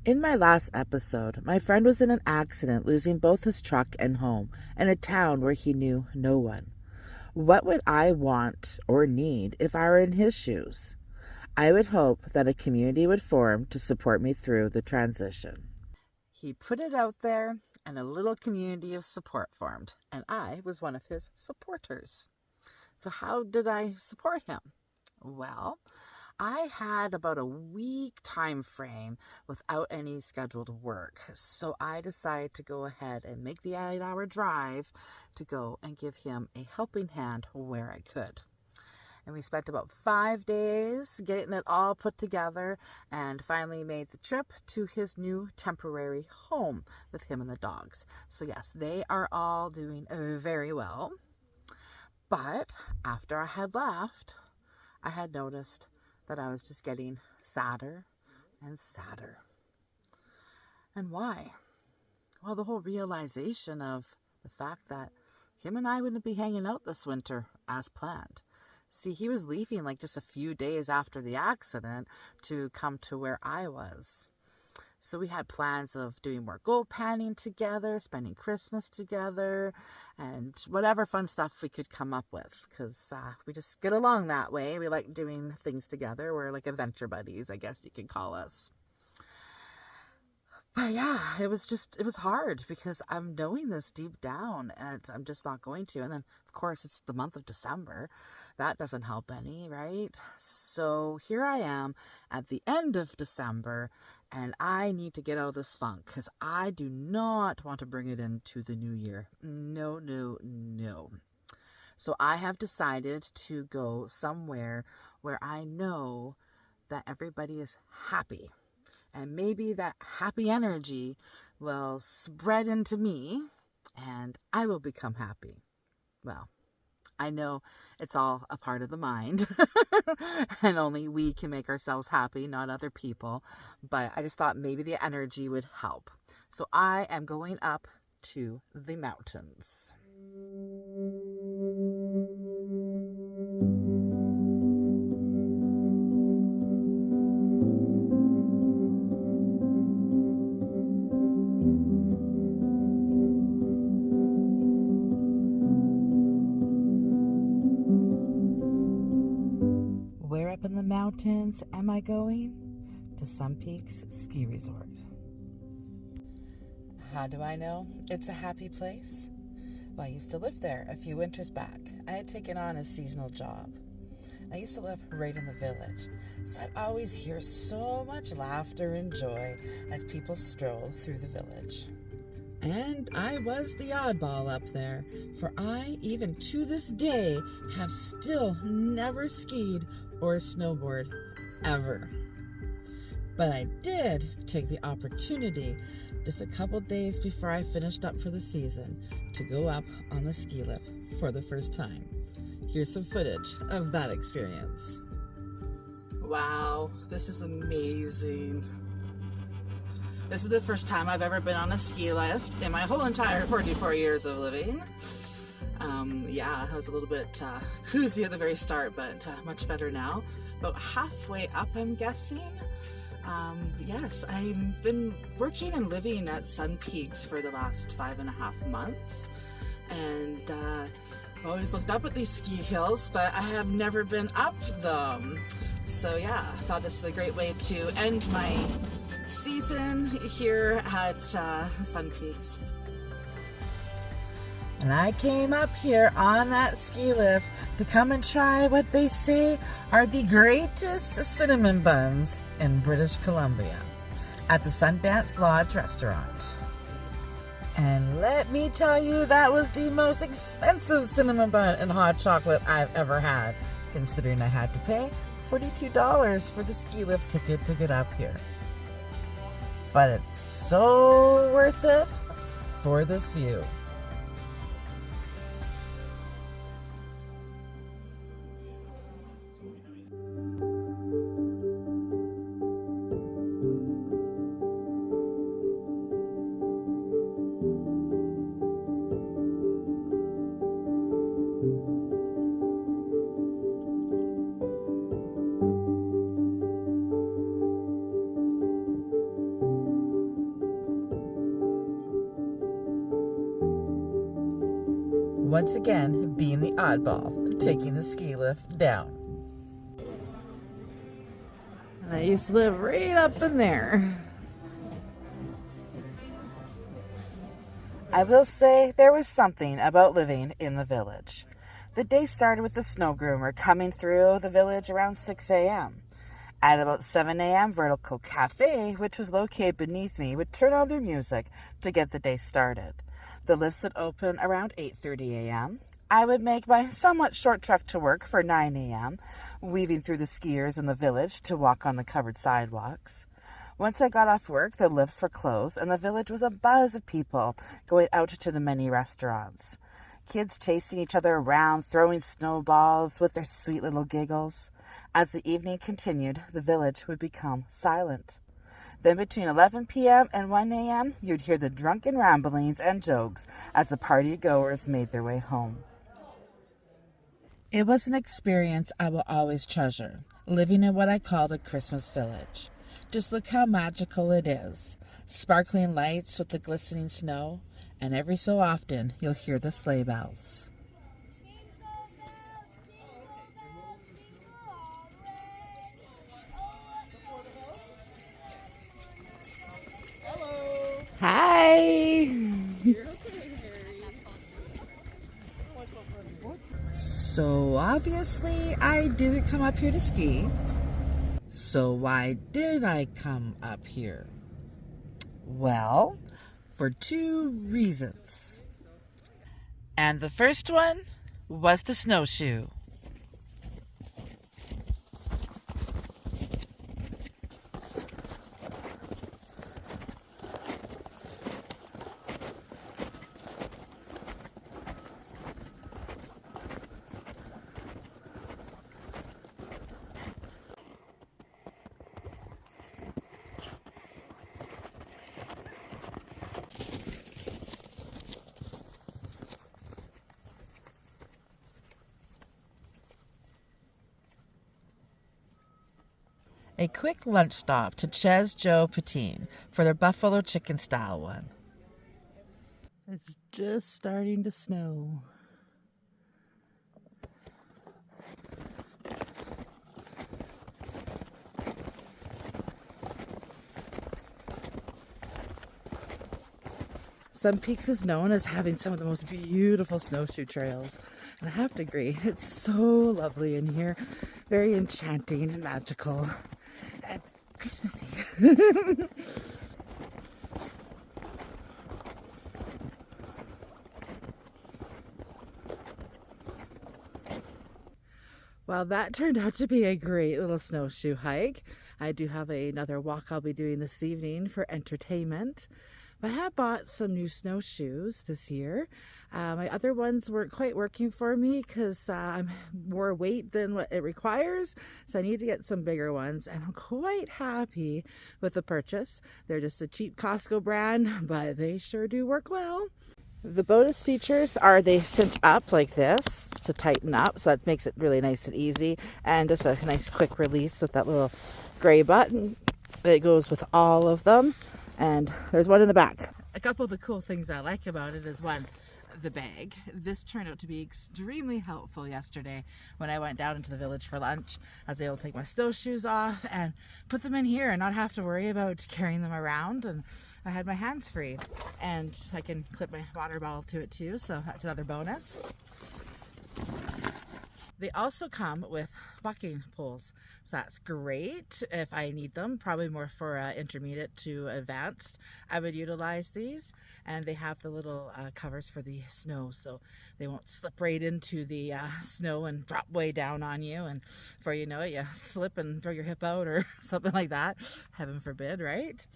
In my last episode, my friend was in an accident, losing both his truck and home in a town where he knew no one. What would I want or need if I were in his shoes? I would hope that a community would form to support me through the transition. He put it out there, and a little community of support formed, and I was one of his supporters. So, how did I support him? Well, I had about a week time frame without any scheduled work. So I decided to go ahead and make the 8-hour drive to go and give him a helping hand where I could. And we spent about 5 days getting it all put together and finally made the trip to his new temporary home with him and the dogs. So yes, they are all doing very well. But after I had left, I had noticed that I was just getting sadder and sadder. And why? Well, the whole realization of the fact that him and I wouldn't be hanging out this winter as planned. See, he was leaving like just a few days after the accident to come to where I was. So we had plans of doing more gold panning together, spending Christmas together, and whatever fun stuff we could come up with, because we just get along that way. We like doing things together. We're like adventure buddies, I guess you could call us. But yeah, it was hard because I'm knowing this deep down and I'm just not going to. And then, of course, it's the month of December. That doesn't help any, right? So here I am at the end of December and I need to get out of this funk because I do not want to bring it into the new year. No, no, no. So I have decided to go somewhere where I know that everybody is happy. And maybe that happy energy will spread into me and I will become happy. Well, I know it's all a part of the mind and only we can make ourselves happy, not other people. But I just thought maybe the energy would help. So I am going up to the mountains. Where up in the mountains am I going? To Sun Peaks Ski Resort. How do I know it's a happy place? Well, I used to live there a few winters back. I had taken on a seasonal job. I used to live right in the village, so I'd always hear so much laughter and joy as people stroll through the village. And I was the oddball up there, for I, even to this day, have still never skied or snowboard, ever. But I did take the opportunity, just a couple days before I finished up for the season, to go up on the ski lift for the first time. Here's some footage of that experience. Wow, this is amazing. This is the first time I've ever been on a ski lift in my whole entire 44 years of living. Yeah, I was a little bit queasy at the very start, but much better now. About halfway up, I'm guessing. Yes, I've been working and living at Sun Peaks for the last 5.5 months. And I've always looked up at these ski hills, but I have never been up them. So yeah, I thought this is a great way to end my season here at Sun Peaks. And I came up here on that ski lift to come and try what they say are the greatest cinnamon buns in British Columbia at the Sundance Lodge restaurant. And let me tell you, that was the most expensive cinnamon bun and hot chocolate I've ever had, considering I had to pay $42 for the ski lift ticket to get up here. But it's so worth it for this view. once again being the oddball, taking the ski lift down. And I used to live right up in there. I will say there was something about living in the village. The day started with the snow groomer coming through the village around 6 a.m. At about 7 a.m., Vertical Cafe, which was located beneath me, would turn on their music to get the day started. The lifts would open around 8:30 a.m. I would make my somewhat short trek to work for 9 a.m., weaving through the skiers in the village to walk on the covered sidewalks. Once I got off work, the lifts were closed, and the village was a buzz of people going out to the many restaurants. Kids chasing each other around, throwing snowballs with their sweet little giggles. As the evening continued, the village would become silent. Then between 11 p.m. and 1 a.m., you'd hear the drunken ramblings and jokes as the party-goers made their way home. It was an experience I will always treasure, living in what I called a Christmas village. Just look how magical it is. Sparkling lights with the glistening snow, and every so often you'll hear the sleigh bells. Hello. Hi! You're okay, Harry. So obviously I didn't come up here to ski. So why did I come up here? Well, for 2 reasons. And the first one was to snowshoe. A quick lunch stop to Ches Joe Poutine for their buffalo chicken style one. It's just starting to snow. Sun Peaks is known as having some of the most beautiful snowshoe trails. And I have to agree, it's so lovely in here. Very enchanting and magical. And Christmassy. Well, that turned out to be a great little snowshoe hike. I do have another walk I'll be doing this evening for entertainment. I have bought some new snowshoes this year. My other ones weren't quite working for me because I'm more weight than what it requires. So I need to get some bigger ones, and I'm quite happy with the purchase. They're just a cheap Costco brand, but they sure do work well. The bonus features are they cinch up like this to tighten up, so that makes it really nice and easy, and just a nice quick release with that little gray button that goes with all of them. And there's one in the back. A couple of the cool things I like about it is one, the bag. This turned out to be extremely helpful yesterday when I went down into the village for lunch. I was able to take my snowshoes off and put them in here and not have to worry about carrying them around, and I had my hands free. And I can clip my water bottle to it too, so that's another bonus. They also come with walking poles, so that's great if I need them, probably more for intermediate to advanced. I would utilize these, and they have the little covers for the snow, so they won't slip right into the snow and drop way down on you, and before you know it, you slip and throw your hip out or something like that. Heaven forbid, right?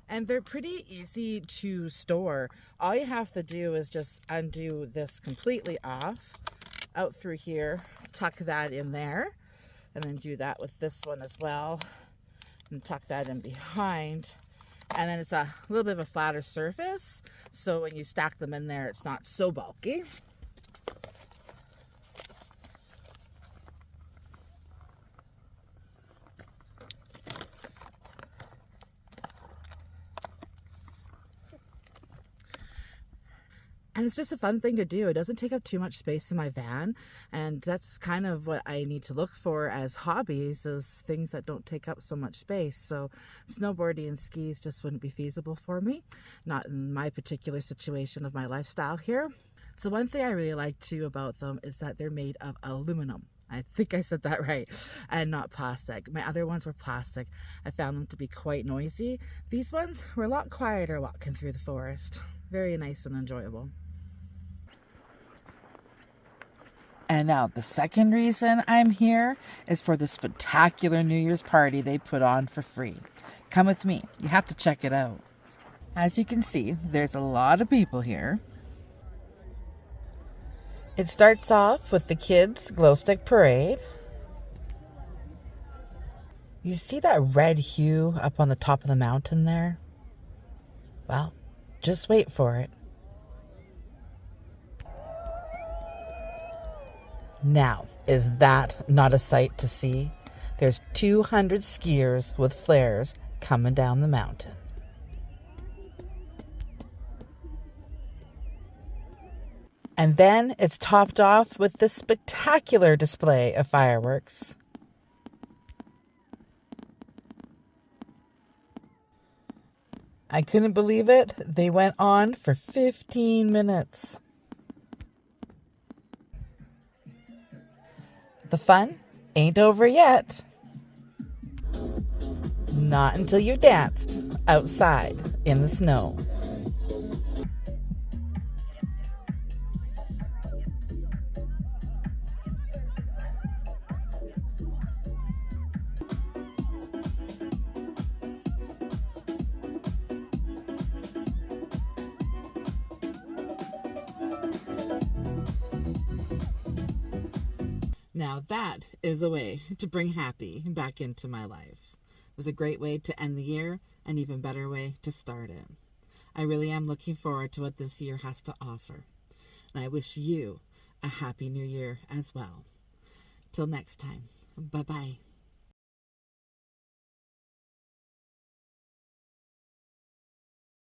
And they're pretty easy to store. All you have to do is just undo this completely off, out through here, tuck that in there, and then do that with this one as well, and tuck that in behind. And then it's a little bit of a flatter surface, so when you stack them in there, it's not so bulky. And it's just a fun thing to do. It doesn't take up too much space in my van, and that's kind of what I need to look for as hobbies, is things that don't take up so much space. So snowboarding and skis just wouldn't be feasible for me, not in my particular situation of my lifestyle here. So one thing I really like too about them is that they're made of aluminum. I think I said that right, and not plastic. My other ones were plastic. I found them to be quite noisy. These ones were a lot quieter walking through the forest. Very nice and enjoyable. And now the second reason I'm here is for the spectacular New Year's party they put on for free. Come with me. You have to check it out. As you can see, there's a lot of people here. It starts off with the kids' glow stick parade. You see that red hue up on the top of the mountain there? Well, just wait for it. Now, is that not a sight to see? There's 200 skiers with flares coming down the mountain. And then it's topped off with this spectacular display of fireworks. I couldn't believe it. They went on for 15 minutes. The fun ain't over yet. Not until you've danced outside in the snow. Now that is a way to bring happy back into my life. It was a great way to end the year, an even better way to start it. I really am looking forward to what this year has to offer. And I wish you a happy new year as well. Till next time, bye-bye.